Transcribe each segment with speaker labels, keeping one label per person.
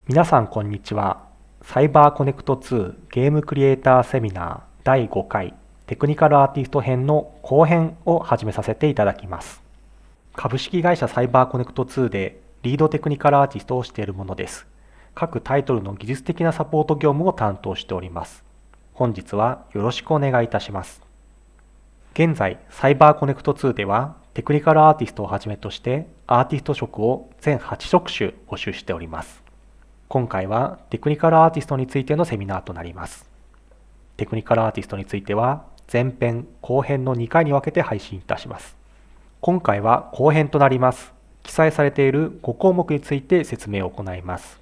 Speaker 1: 皆さんこんにちは。サイバーコネクト2ゲームクリエイターセミナー第5回テクニカルアーティスト編の後編を始めさせていただきます。株式会社サイバーコネクト2でリードテクニカルアーティストをしているものです。各タイトルの技術的なサポート業務を担当しております。本日はよろしくお願いいたします。現在、サイバーコネクト2ではテクニカルアーティストをはじめとしてアーティスト職を全8職種募集しております。今回はテクニカルアーティストについてのセミナーとなります。テクニカルアーティストについては前編後編の2回に分けて配信いたします。今回は後編となります。記載されている5項目について説明を行います。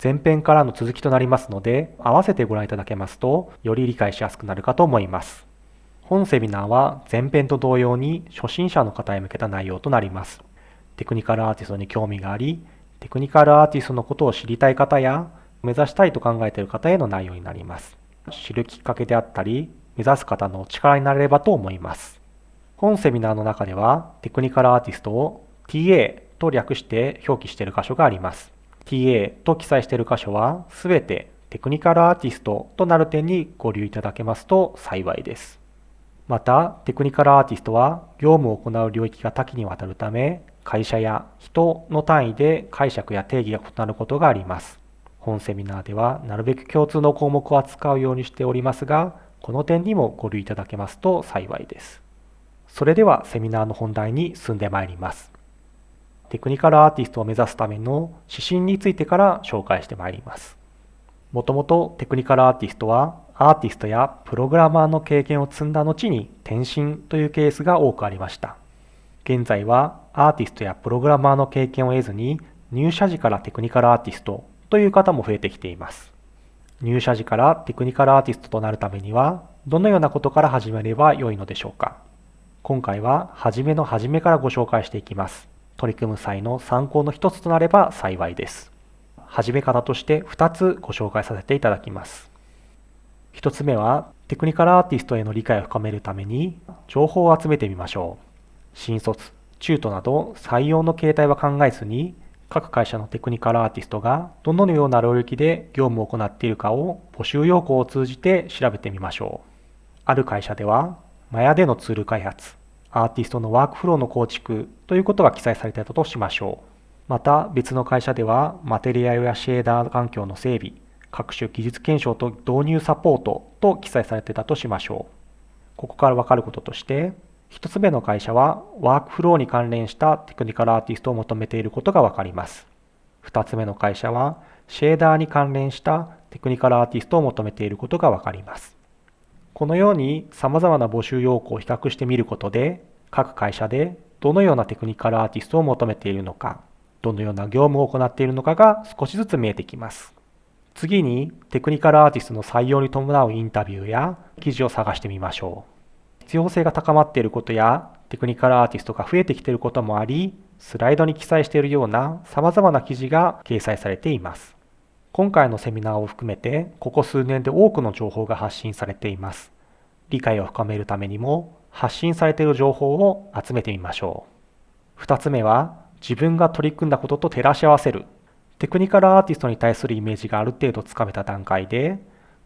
Speaker 1: 前編からの続きとなりますので、合わせてご覧いただけますとより理解しやすくなるかと思います。本セミナーは前編と同様に初心者の方へ向けた内容となります。テクニカルアーティストに興味があり、テクニカルアーティストのことを知りたい方や目指したいと考えている方への内容になります。知るきっかけであったり、目指す方の力になれればと思います。本セミナーの中ではテクニカルアーティストを TA と略して表記している箇所があります。TA と記載している箇所はすべてテクニカルアーティストとなる点にご留意いただけますと幸いです。また、テクニカルアーティストは業務を行う領域が多岐にわたるため、会社や人の単位で解釈や定義が異なることがあります。本セミナーではなるべく共通の項目を扱うようにしておりますが、この点にもご留意いただけますと幸いです。それではセミナーの本題に進んでまいります。テクニカルアーティストを目指すための指針についてから紹介してまいります。もともとテクニカルアーティストはアーティストやプログラマーの経験を積んだ後に転身というケースが多くありました。現在はアーティストやプログラマーの経験を得ずに入社時からテクニカルアーティストという方も増えてきています。入社時からテクニカルアーティストとなるためにはどのようなことから始めればよいのでしょうか。今回は初めの初めからご紹介していきます。取り組む際の参考の一つとなれば幸いです。始め方として2つご紹介させていただきます。1つ目はテクニカルアーティストへの理解を深めるために情報を集めてみましょう。新卒、中途など採用の形態は考えずに各会社のテクニカルアーティストがどのような領域で業務を行っているかを募集要項を通じて調べてみましょう。ある会社ではマヤでのツール開発、アーティストのワークフローの構築ということが記載されていたとしましょう。また別の会社ではマテリアルやシェーダー環境の整備、各種技術検証と導入サポートと記載されていたとしましょう。ここから分かることとして、一つ目の会社はワークフローに関連したテクニカルアーティストを求めていることが分かります。二つ目の会社はシェーダーに関連したテクニカルアーティストを求めていることが分かります。このように様々な募集要項を比較してみることで、各会社でどのようなテクニカルアーティストを求めているのか、どのような業務を行っているのかが少しずつ見えてきます。次にテクニカルアーティストの採用に伴うインタビューや記事を探してみましょう。必要性が高まっていることやテクニカルアーティストが増えてきていることもあり、スライドに記載しているような様々な記事が掲載されています。今回のセミナーを含めてここ数年で多くの情報が発信されています。理解を深めるためにも発信されている情報を集めてみましょう。2つ目は自分が取り組んだことと照らし合わせる。テクニカルアーティストに対するイメージがある程度つかめた段階で、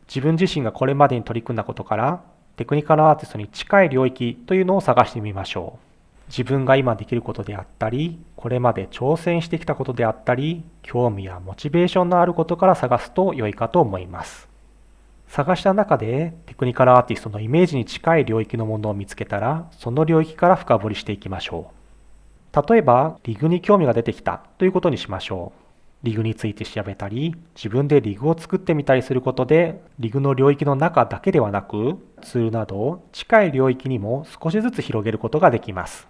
Speaker 1: 自分自身がこれまでに取り組んだことからテクニカルアーティストに近い領域というのを探してみましょう。自分が今できることであったり、これまで挑戦してきたことであったり、興味やモチベーションのあることから探すと良いかと思います。探した中でテクニカルアーティストのイメージに近い領域のものを見つけたら、その領域から深掘りしていきましょう。例えば、リグに興味が出てきたということにしましょう。リグについて調べたり、自分でリグを作ってみたりすることで、リグの領域の中だけではなく、ツールなど近い領域にも少しずつ広げることができます。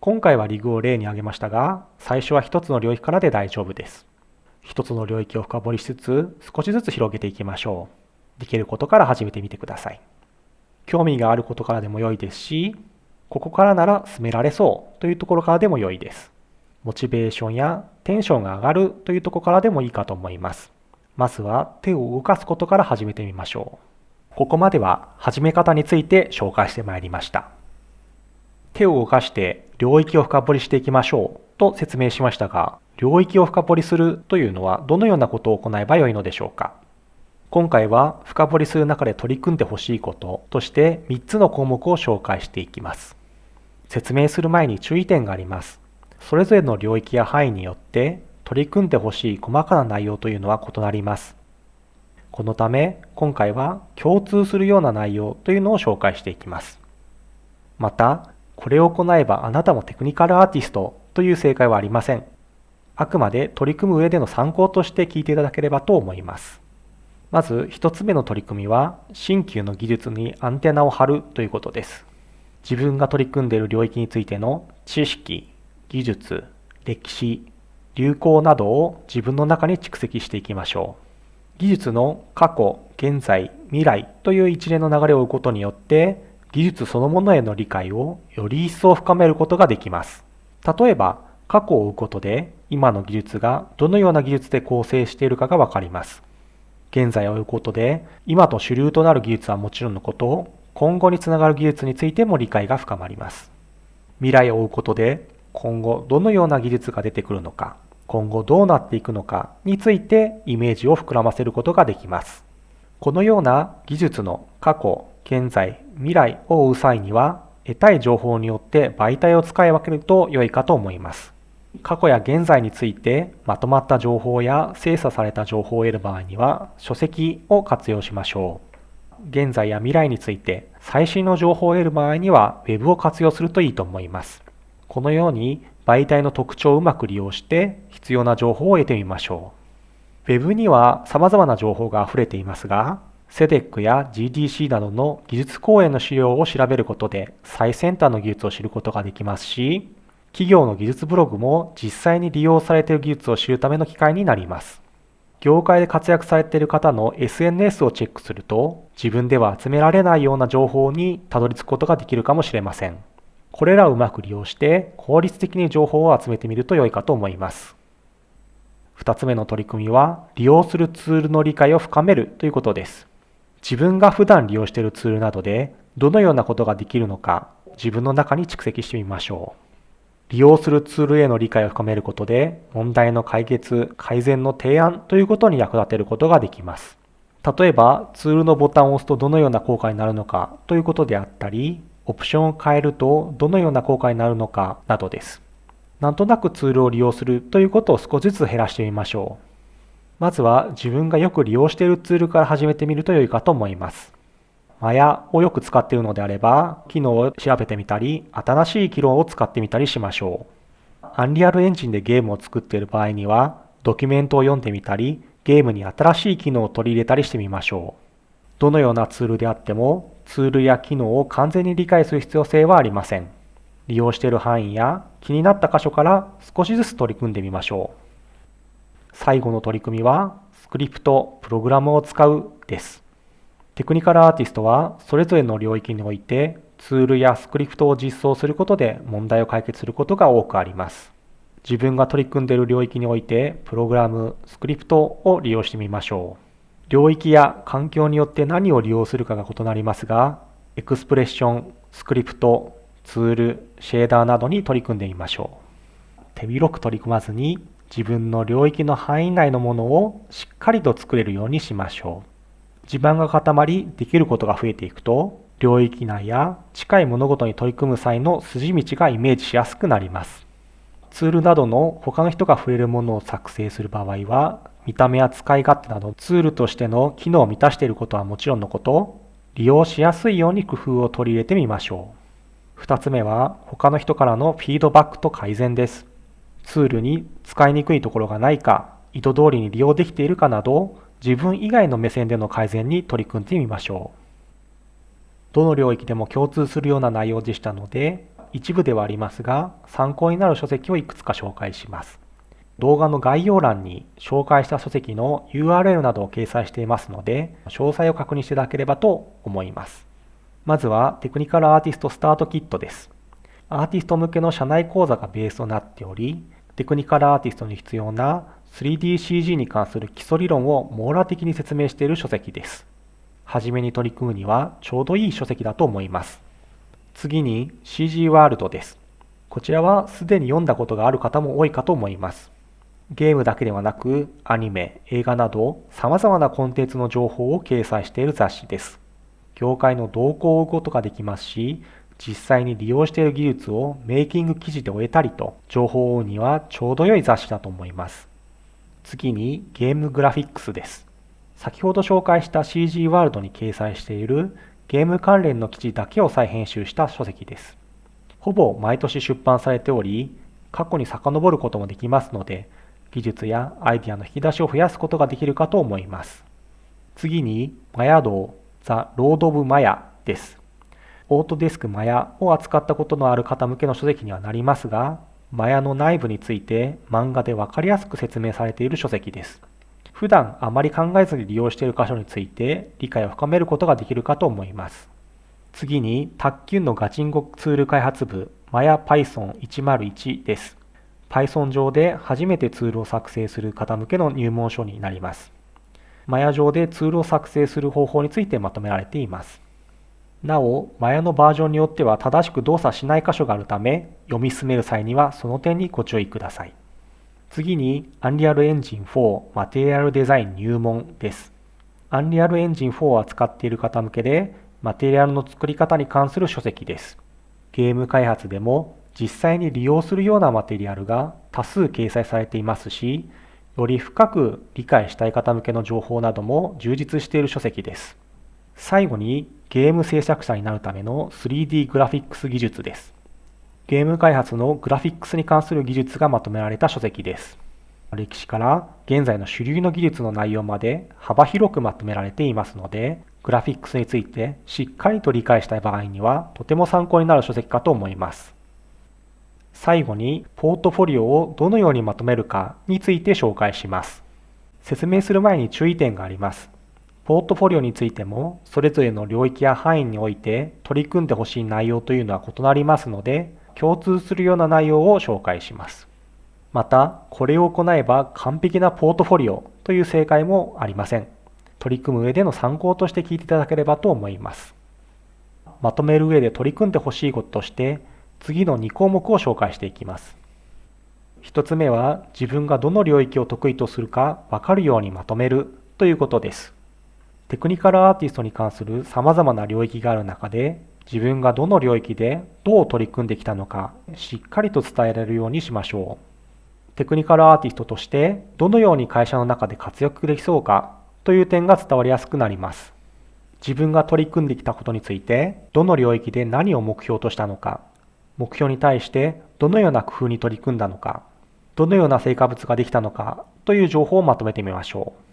Speaker 1: 今回はリグを例に挙げましたが、最初は一つの領域からで大丈夫です。一つの領域を深掘りしつつ、少しずつ広げていきましょう。できることから始めてみてください。興味があることからでも良いですし、ここからなら進められそうというところからでも良いです。モチベーションやテンションが上がるというところからでもいいかと思います。まずは手を動かすことから始めてみましょう。ここまでは始め方について紹介してまいりました。手を動かして領域を深掘りしていきましょうと説明しましたが、領域を深掘りするというのはどのようなことを行えばよいのでしょうか。今回は深掘りする中で取り組んでほしいこととして3つの項目を紹介していきます。説明する前に注意点があります。それぞれの領域や範囲によって取り組んでほしい細かな内容というのは異なります。このため今回は共通するような内容というのを紹介していきます。また、これを行えばあなたもテクニカルアーティストという正解はありません。あくまで取り組む上での参考として聞いていただければと思います。まず一つ目の取り組みは、新旧の技術にアンテナを張るということです。自分が取り組んでいる領域についての知識、技術、歴史、流行などを自分の中に蓄積していきましょう。技術の過去、現在、未来という一連の流れを追うことによって、技術そのものへの理解をより一層深めることができます。例えば、過去を追うことで、今の技術がどのような技術で構成しているかがわかります。現在を追うことで、今と主流となる技術はもちろんのこと、今後につながる技術についても理解が深まります。未来を追うことで、今後どのような技術が出てくるのか、今後どうなっていくのかについてイメージを膨らませることができます。このような技術の過去、現在、未来を追う際には、得たい情報によって媒体を使い分けると良いかと思います。過去や現在についてまとまった情報や精査された情報を得る場合には書籍を活用しましょう。現在や未来について最新の情報を得る場合には Web を活用するといいと思います。このように媒体の特徴をうまく利用して必要な情報を得てみましょう。Web には様々な情報が溢れていますが、SEDEC や GDC などの技術講演の資料を調べることで最先端の技術を知ることができますし、企業の技術ブログも実際に利用されている技術を知るための機会になります。業界で活躍されている方の SNS をチェックすると、自分では集められないような情報にたどり着くことができるかもしれません。これらをうまく利用して効率的に情報を集めてみると良いかと思います。2つ目の取り組みは、利用するツールの理解を深めるということです。自分が普段利用しているツールなどでどのようなことができるのか、自分の中に蓄積してみましょう。利用するツールへの理解を深めることで、問題の解決、改善の提案ということに役立てることができます。例えば、ツールのボタンを押すとどのような効果になるのかということであったり、オプションを変えるとどのような効果になるのかなどです。なんとなくツールを利用するということを少しずつ減らしてみましょう。まずは自分がよく利用しているツールから始めてみると良いかと思います。マヤをよく使っているのであれば、機能を調べてみたり、新しい機能を使ってみたりしましょう。アンリアルエンジンでゲームを作っている場合には、ドキュメントを読んでみたり、ゲームに新しい機能を取り入れたりしてみましょう。どのようなツールであっても、ツールや機能を完全に理解する必要性はありません。利用している範囲や気になった箇所から少しずつ取り組んでみましょう。最後の取り組みは、スクリプト、プログラムを使うです。テクニカルアーティストはそれぞれの領域においてツールやスクリプトを実装することで問題を解決することが多くあります。自分が取り組んでいる領域においてプログラム、スクリプトを利用してみましょう。領域や環境によって何を利用するかが異なりますが、エクスプレッション、スクリプト、ツール、シェーダーなどに取り組んでみましょう。手広く取り組まずに自分の領域の範囲内のものをしっかりと作れるようにしましょう。地盤が固まり、できることが増えていくと、領域内や近い物事に取り組む際の筋道がイメージしやすくなります。ツールなどの他の人が触れるものを作成する場合は、見た目や使い勝手などツールとしての機能を満たしていることはもちろんのこと、利用しやすいように工夫を取り入れてみましょう。2つ目は、他の人からのフィードバックと改善です。ツールに使いにくいところがないか、意図通りに利用できているかなど、自分以外の目線での改善に取り組んでみましょう。どの領域でも共通するような内容でしたので、一部ではありますが、参考になる書籍をいくつか紹介します。動画の概要欄に紹介した書籍の URL などを掲載していますので、詳細を確認していただければと思います。まずはテクニカルアーティストスタートキットです。アーティスト向けの社内講座がベースとなっており、テクニカルアーティストに必要な 3DCG に関する基礎理論を網羅的に説明している書籍です。はじめに取り組むにはちょうどいい書籍だと思います。次に CG ワールドです。こちらはすでに読んだことがある方も多いかと思います。ゲームだけではなくアニメ、映画など様々なコンテンツの情報を掲載している雑誌です。業界の動向を追うことができますし、実際に利用している技術をメイキング記事で終えたりと、情報を追うにはちょうど良い雑誌だと思います。次にゲームグラフィックスです。先ほど紹介した CG ワールドに掲載しているゲーム関連の記事だけを再編集した書籍です。ほぼ毎年出版されており、過去に遡ることもできますので、技術やアイディアの引き出しを増やすことができるかと思います。次に、マヤ道、ザ・ロード・オブ・マヤです。オートデスクマヤを扱ったことのある方向けの書籍にはなりますが、マヤの内部について漫画でわかりやすく説明されている書籍です。普段あまり考えずに利用している箇所について理解を深めることができるかと思います。次に、卓球のガチンコツール開発部、マヤ Python 101です。Python 上で初めてツールを作成する方向けの入門書になります。マヤ上でツールを作成する方法についてまとめられています。なお、マヤのバージョンによっては正しく動作しない箇所があるため、読み進める際にはその点にご注意ください。次に、Unreal Engine 4 Material Design 入門です。Unreal Engine 4を扱っている方向けで、マテリアルの作り方に関する書籍です。ゲーム開発でも実際に利用するようなマテリアルが多数掲載されていますし、より深く理解したい方向けの情報なども充実している書籍です。最後にゲーム制作者になるための 3D グラフィックス技術です。ゲーム開発のグラフィックスに関する技術がまとめられた書籍です。歴史から現在の主流の技術の内容まで幅広くまとめられていますので、グラフィックスについてしっかりと理解したい場合にはとても参考になる書籍かと思います。最後にポートフォリオをどのようにまとめるかについて紹介します。説明する前に注意点があります。ポートフォリオについてもそれぞれの領域や範囲において取り組んでほしい内容というのは異なりますので、共通するような内容を紹介します。また、これを行えば完璧なポートフォリオという正解もありません。取り組む上での参考として聞いていただければと思います。まとめる上で取り組んでほしいこととして、次の2項目を紹介していきます。1つ目は、自分がどの領域を得意とするか分かるようにまとめるということです。テクニカルアーティストに関する様々な領域がある中で、自分がどの領域でどう取り組んできたのか、しっかりと伝えられるようにしましょう。テクニカルアーティストとしてどのように会社の中で活躍できそうかという点が伝わりやすくなります。自分が取り組んできたことについてどの領域で何を目標としたのか、目標に対してどのような工夫に取り組んだのか、どのような成果物ができたのかという情報をまとめてみましょう。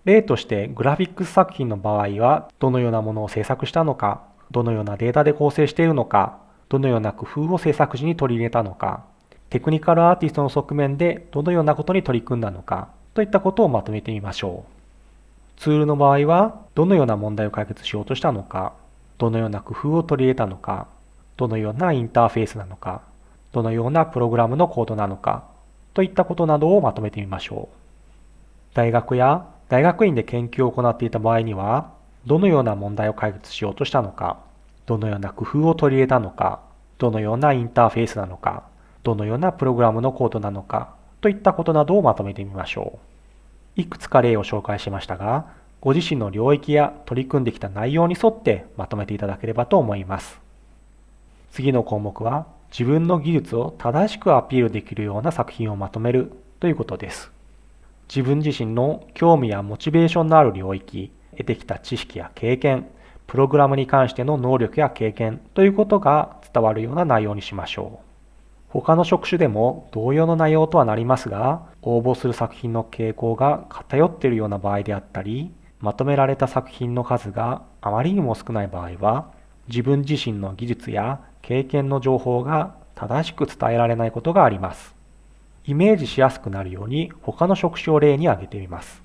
Speaker 1: 例としてグラフィックス作品の場合はどのようなものを制作したのか、どのようなデータで構成しているのか、どのような工夫を制作時に取り入れたのか、テクニカルアーティストの側面でどのようなことに取り組んだのかといったことをまとめてみましょう。ツールの場合はどのような問題を解決しようとしたのか、どのような工夫を取り入れたのか、どのようなインターフェースなのか、どのようなプログラムのコードなのかといったことなどをまとめてみましょう。大学や大学院で研究を行っていた場合には、どのような問題を解決しようとしたのか、どのような工夫を取り入れたのか、どのようなインターフェースなのか、どのようなプログラムのコードなのかといったことなどをまとめてみましょう。いくつか例を紹介しましたが、ご自身の領域や取り組んできた内容に沿ってまとめていただければと思います。次の項目は、自分の技術を正しくアピールできるような作品をまとめるということです。自分自身の興味やモチベーションのある領域、得てきた知識や経験、プログラムに関しての能力や経験ということが伝わるような内容にしましょう。他の職種でも同様の内容とはなりますが、応募する作品の傾向が偏っているような場合であったり、まとめられた作品の数があまりにも少ない場合は、自分自身の技術や経験の情報が正しく伝えられないことがあります。イメージしやすくなるように他の職種を例に挙げてみます。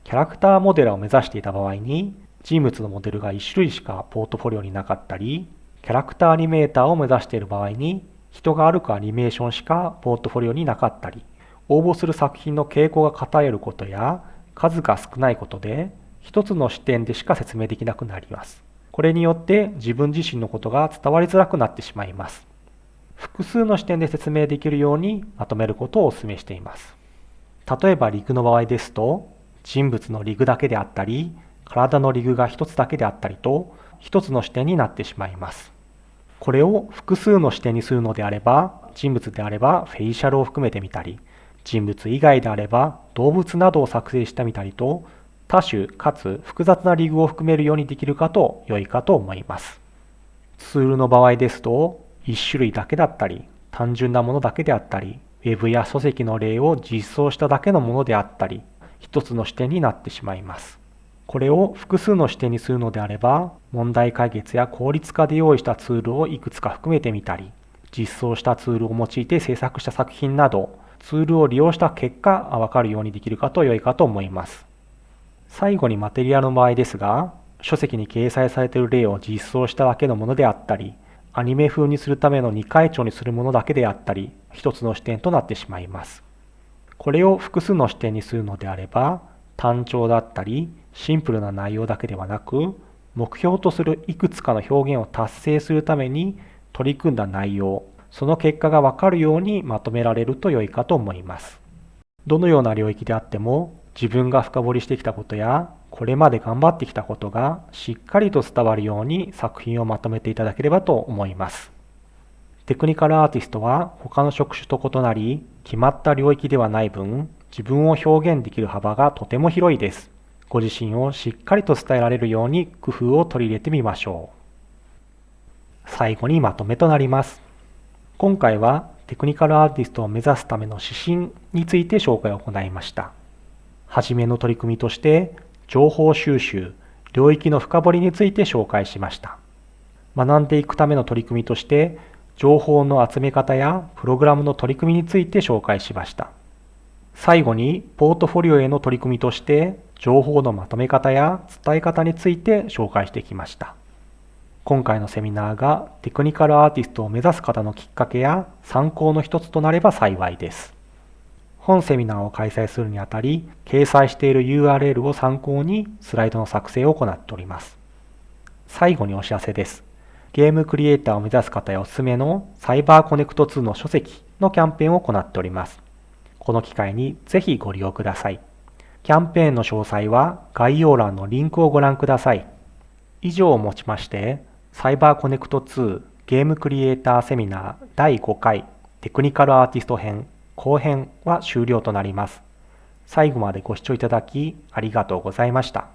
Speaker 1: キャラクターモデラーを目指していた場合に、人物のモデルが1種類しかポートフォリオになかったり、キャラクターアニメーターを目指している場合に、人が歩くアニメーションしかポートフォリオになかったり、応募する作品の傾向が偏ることや数が少ないことで、一つの視点でしか説明できなくなります。これによって自分自身のことが伝わりづらくなってしまいます。複数の視点で説明できるようにまとめることをお勧めしています。例えばリグの場合ですと、人物のリグだけであったり、体のリグが一つだけであったりと、一つの視点になってしまいます。これを複数の視点にするのであれば、人物であればフェイシャルを含めてみたり、人物以外であれば動物などを作成してみたりと、多種かつ複雑なリグを含めるようにできるかと良いかと思います。ツールの場合ですと、1種類だけだったり、単純なものだけであったり、ウェブや書籍の例を実装しただけのものであったり、一つの視点になってしまいます。これを複数の視点にするのであれば、問題解決や効率化で用意したツールをいくつか含めてみたり、実装したツールを用いて制作した作品など、ツールを利用した結果わかるようにできるかと良いかと思います。最後にマテリアルの場合ですが、書籍に掲載されている例を実装しただけのものであったり、アニメ風にするための2回調にするものだけであったり、一つの視点となってしまいます。これを複数の視点にするのであれば、単調だったり、シンプルな内容だけではなく、目標とするいくつかの表現を達成するために取り組んだ内容、その結果がわかるようにまとめられると良いかと思います。どのような領域であっても、自分が深掘りしてきたことや、これまで頑張ってきたことがしっかりと伝わるように作品をまとめていただければと思います。テクニカルアーティストは他の職種と異なり、決まった領域ではない分、自分を表現できる幅がとても広いです。ご自身をしっかりと伝えられるように工夫を取り入れてみましょう。最後にまとめとなります。今回はテクニカルアーティストを目指すための指針について紹介を行いました。はじめの取り組みとして、情報収集、領域の深掘りについて紹介しました。学んでいくための取り組みとして、情報の集め方やプログラムの取り組みについて紹介しました。最後に、ポートフォリオへの取り組みとして、情報のまとめ方や伝え方について紹介してきました。今回のセミナーがテクニカルアーティストを目指す方のきっかけや参考の一つとなれば幸いです。本セミナーを開催するにあたり、掲載している URL を参考にスライドの作成を行っております。最後にお知らせです。ゲームクリエイターを目指す方へおすすめのサイバーコネクト2の書籍のキャンペーンを行っております。この機会にぜひご利用ください。キャンペーンの詳細は概要欄のリンクをご覧ください。以上をもちまして、サイバーコネクト2ゲームクリエイターセミナー第5回テクニカルアーティスト編後編は終了となります。最後までご視聴いただきありがとうございました。